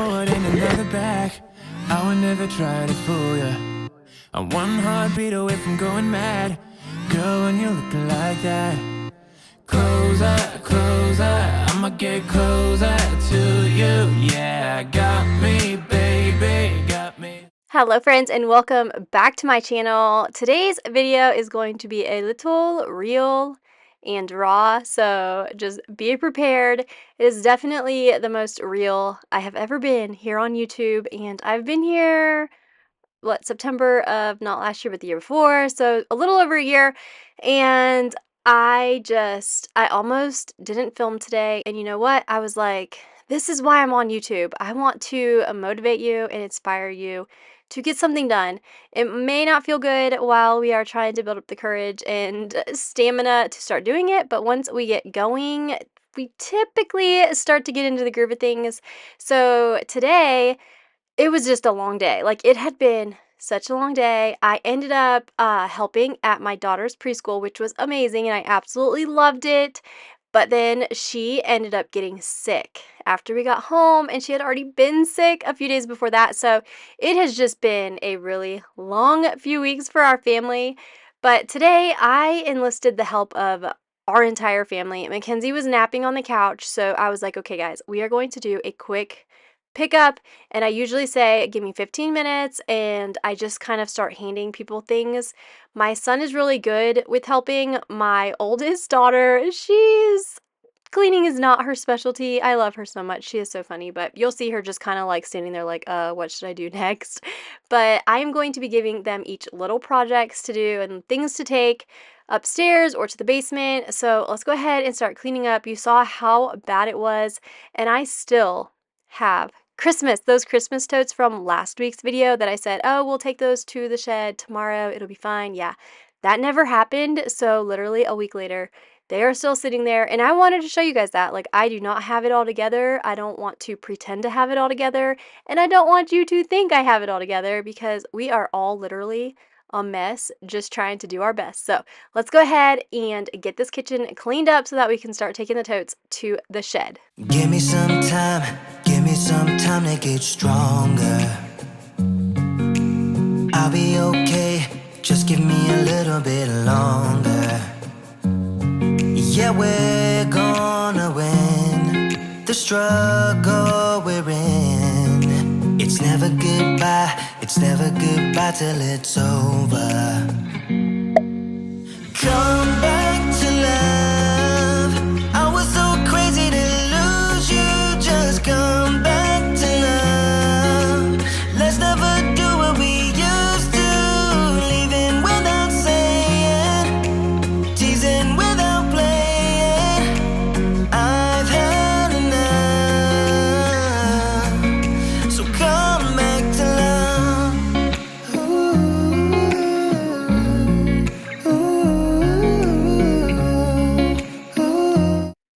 forward and another back. I would never try to fool ya. I'm one heartbeat away from going mad. Girl, when you're looking like that, closer, closer, I'ma get closer to you. Yeah, got me, baby, got me. Hello friends, and welcome back to my channel. Today's video is going to be a little real and raw, so just be prepared. It is definitely the most real I have ever been here on YouTube, and I've been here September of not last year but the year before, so a little over a year. And I almost didn't film today, and you know what, I was like, this is why I'm on YouTube. I want to motivate you and inspire you to get something done. It may not feel good while we are trying to build up the courage and stamina to start doing it, but once we get going, we typically start to get into the groove of things. So today it was just a long day. Like, it had been such a long day. I ended up helping at my daughter's preschool, which was amazing, and I absolutely loved it. But then she ended up getting sick after we got home, and she had already been sick a few days before that. So it has just been a really long few weeks for our family. But today I enlisted the help of our entire family. Mackenzie was napping on the couch, so I was like, okay, guys, we are going to do a quick pickup. And I usually say, give me 15 minutes, and I just kind of start handing people things. My son is really good with helping. My oldest daughter, cleaning is not her specialty. I love her so much. She is so funny, but you'll see her just kind of like standing there like, what should I do next? But I am going to be giving them each little projects to do and things to take upstairs or to the basement. So let's go ahead and start cleaning up. You saw how bad it was, and I still have those Christmas totes from last week's video that I said, oh, we'll take those to the shed tomorrow, it'll be fine. Yeah, that never happened. So literally a week later, they are still sitting there, and I wanted to show you guys that. Like, I do not have it all together. I don't want to pretend to have it all together, and I don't want you to think I have it all together, because we are all literally a mess just trying to do our best. So let's go ahead and get this kitchen cleaned up so that we can start taking the totes to the shed. Give me some time to get stronger. I'll be okay, just give me a little bit longer. Yeah, we're gonna win the struggle we're in. It's never goodbye till it's over. Come back to love. I was so crazy to lose you. Just come back to love. Let's never do what we used to. Leaving without saying, teasing without playing. I've had enough. So come back to love.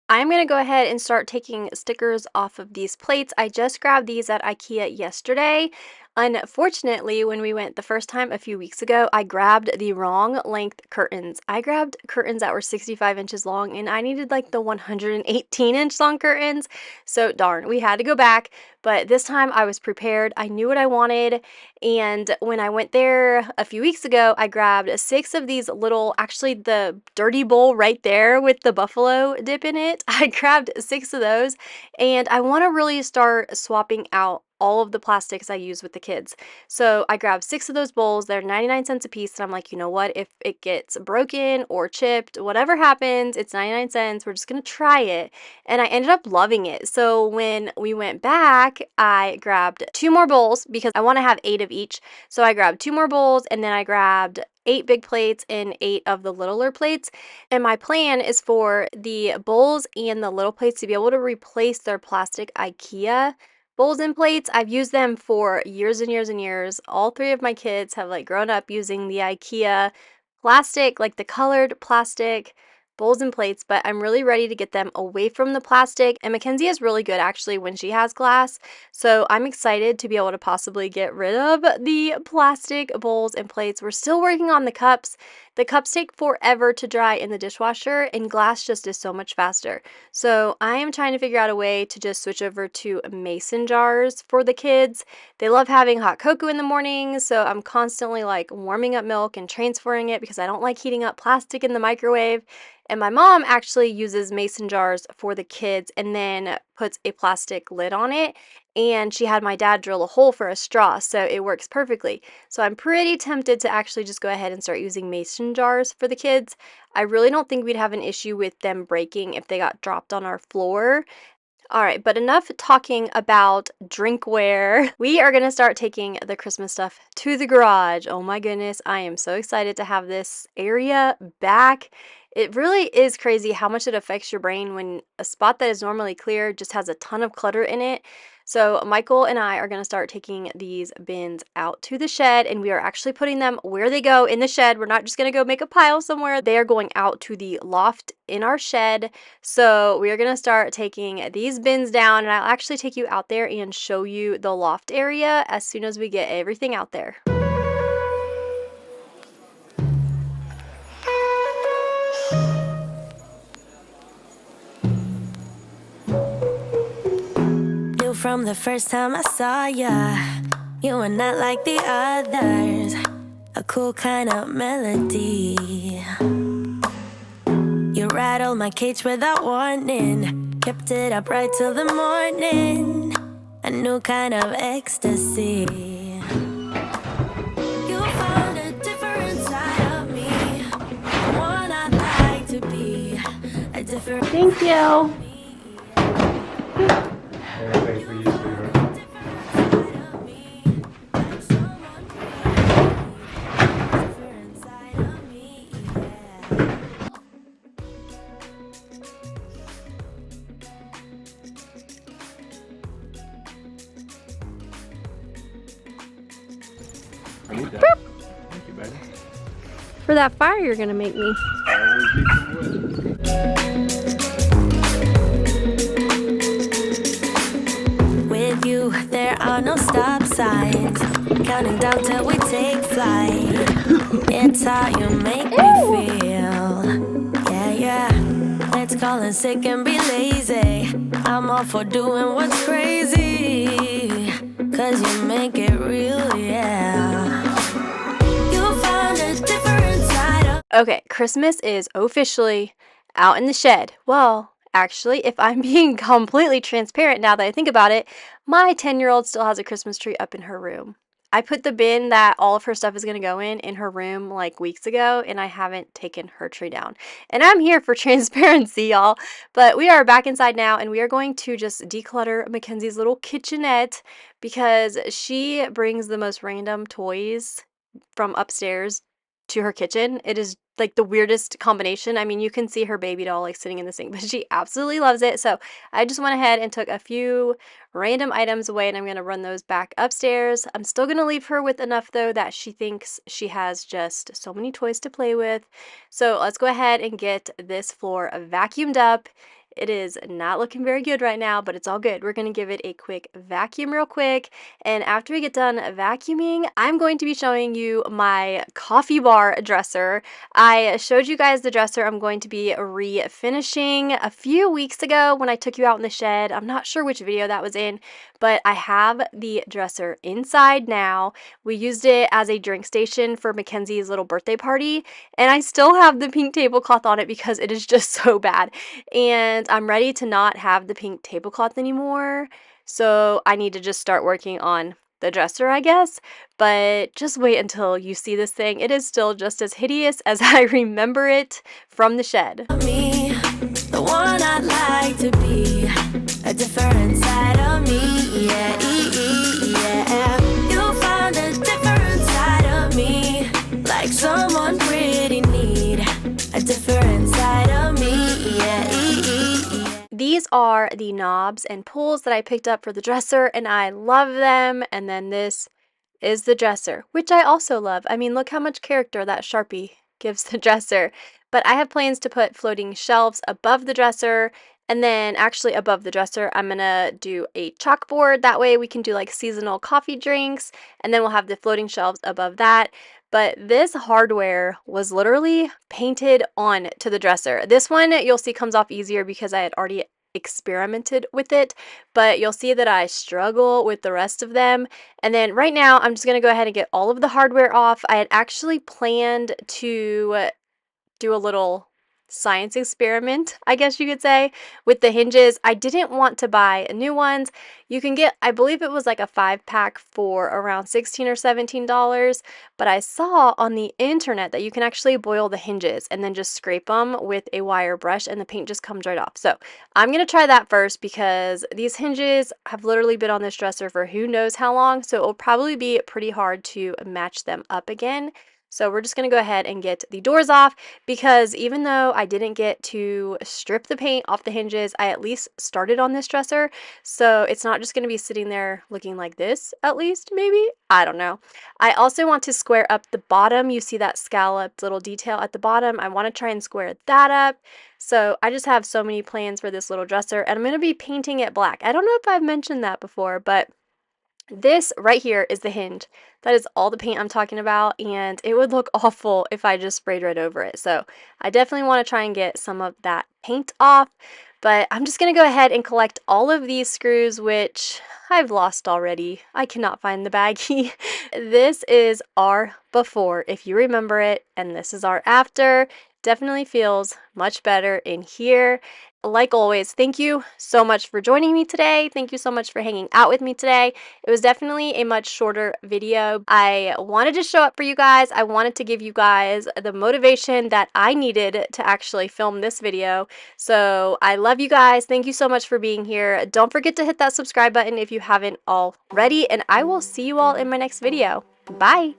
I'm going to go ahead and start taking stickers off of these plates. I just grabbed these at IKEA yesterday. Unfortunately, when we went the first time a few weeks ago, I grabbed the wrong length curtains. I grabbed curtains that were 65 inches long, and I needed like the 118-inch long curtains. So darn, we had to go back. But this time I was prepared. I knew what I wanted. And when I went there a few weeks ago, I grabbed 6 of these little, actually the dirty bowl right there with the buffalo dip in it. I grabbed 6 of those, and I want to really start swapping out all of the plastics I use with the kids. So I grabbed 6 of those bowls. They're 99 cents a piece. And I'm like, you know what? If it gets broken or chipped, whatever happens, it's 99 cents. We're just going to try it. And I ended up loving it. So when we went back, I grabbed 2 more bowls because I want to have 8 of each. So I grabbed 2 more bowls, and then I grabbed 8 big plates and 8 of the littler plates. And my plan is for the bowls and the little plates to be able to replace their plastic IKEA bowls and plates. I've used them for years and years and years. All 3 of my kids have like grown up using the IKEA plastic, like the colored plastic bowls and plates, but I'm really ready to get them away from the plastic. And Mackenzie is really good actually when she has glass. So I'm excited to be able to possibly get rid of the plastic bowls and plates. We're still working on the cups. The cups take forever to dry in the dishwasher, and glass just is so much faster. So I am trying to figure out a way to just switch over to mason jars for the kids. They love having hot cocoa in the morning, so I'm constantly like warming up milk and transferring it because I don't like heating up plastic in the microwave. And my mom actually uses mason jars for the kids and then puts a plastic lid on it. And she had my dad drill a hole for a straw, so it works perfectly. So I'm pretty tempted to actually just go ahead and start using mason jars for the kids. I really don't think we'd have an issue with them breaking if they got dropped on our floor. All right, but enough talking about drinkware. We are going to start taking the Christmas stuff to the garage. Oh my goodness, I am so excited to have this area back. It really is crazy how much it affects your brain when a spot that is normally clear just has a ton of clutter in it. So Michael and I are going to start taking these bins out to the shed, and we are actually putting them where they go in the shed. We're not just going to go make a pile somewhere. They are going out to the loft in our shed. So we are going to start taking these bins down, and I'll actually take you out there and show you the loft area as soon as we get everything out there. From the first time I saw ya, you were not like the others, a cool kind of melody. You rattled my cage without warning, kept it up right till the morning, a new kind of ecstasy. You found a different side of me, one I'd like to be, a different. Thank you. I need that. Thank you, baby. For that fire you're going to make me. Always need some wood. With you, there are no stop signs. Counting down till we take flight. It's how you make me feel. Yeah, yeah. Let's call in sick and be lazy. I'm all for doing what's crazy. Cause you make it real, yeah. You found a different side of. Okay, Christmas is officially out in the shed. Well, actually, if I'm being completely transparent now that I think about it, my 10-year-old still has a Christmas tree up in her room. I put the bin that all of her stuff is going to go in her room like weeks ago, and I haven't taken her tree down. And I'm here for transparency, y'all. But we are back inside now, and we are going to just declutter Mackenzie's little kitchenette because she brings the most random toys from upstairs to her kitchen. It is like the weirdest combination. I mean, you can see her baby doll like sitting in the sink, but she absolutely loves it. So I just went ahead and took a few random items away, and I'm going to run those back upstairs. I'm still going to leave her with enough though that she thinks she has just so many toys to play with. So let's go ahead and get this floor vacuumed up. It is not looking very good right now, but it's all good. We're going to give it a quick vacuum real quick. And after we get done vacuuming, I'm going to be showing you my coffee bar dresser. I showed you guys the dresser I'm going to be refinishing a few weeks ago when I took you out in the shed. I'm not sure which video that was in, but I have the dresser inside now. We used it as a drink station for Mackenzie's little birthday party, and I still have the pink tablecloth on it because it is just so bad. And I'm ready to not have the pink tablecloth anymore, so I need to just start working on the dresser, I guess. But just wait until you see this thing. It is still just as hideous as I remember it from the shed. Me, the one I'd like to be, a different side of me, yeah, yeah. You found a different side of me, like someone pretty neat, a different side of me, yeah. These are the knobs and pulls that I picked up for the dresser, and I love them. And then this is the dresser, which I also love. I mean, look how much character that Sharpie gives the dresser. But I have plans to put floating shelves above the dresser, and then actually above the dresser, I'm gonna do a chalkboard. That way we can do like seasonal coffee drinks, and then we'll have the floating shelves above that. But this hardware was literally painted on to the dresser. This one you'll see comes off easier because I had already experimented with it, but you'll see that I struggle with the rest of them. And then right now I'm just gonna go ahead and get all of the hardware off. I had actually planned to do a little science experiment, I guess you could say, with the hinges. I didn't want to buy new ones. You can get, I believe it was like a 5-pack for around $16 or $17, but I saw on the internet that you can actually boil the hinges and then just scrape them with a wire brush and the paint just comes right off. So I'm going to try that first because these hinges have literally been on this dresser for who knows how long, so it will probably be pretty hard to match them up again. So we're just going to go ahead and get the doors off, because even though I didn't get to strip the paint off the hinges, I at least started on this dresser. So it's not just going to be sitting there looking like this, at least, maybe? I don't know. I also want to square up the bottom. You see that scalloped little detail at the bottom? I want to try and square that up. So I just have so many plans for this little dresser, and I'm going to be painting it black. I don't know if I've mentioned that before, but this right here is the hinge. That is all the paint I'm talking about, and it would look awful if I just sprayed right over it. So I definitely want to try and get some of that paint off, but I'm just going to go ahead and collect all of these screws, which I've lost already. I cannot find the baggie. This is our before, if you remember it, and this is our after. Definitely feels much better in here. Like always, thank you so much for joining me today. Thank you so much for hanging out with me today. It was definitely a much shorter video. I wanted to show up for you guys. I wanted to give you guys the motivation that I needed to actually film this video. So I love you guys. Thank you so much for being here. Don't forget to hit that subscribe button if you haven't already, and I will see you all in my next video. Bye!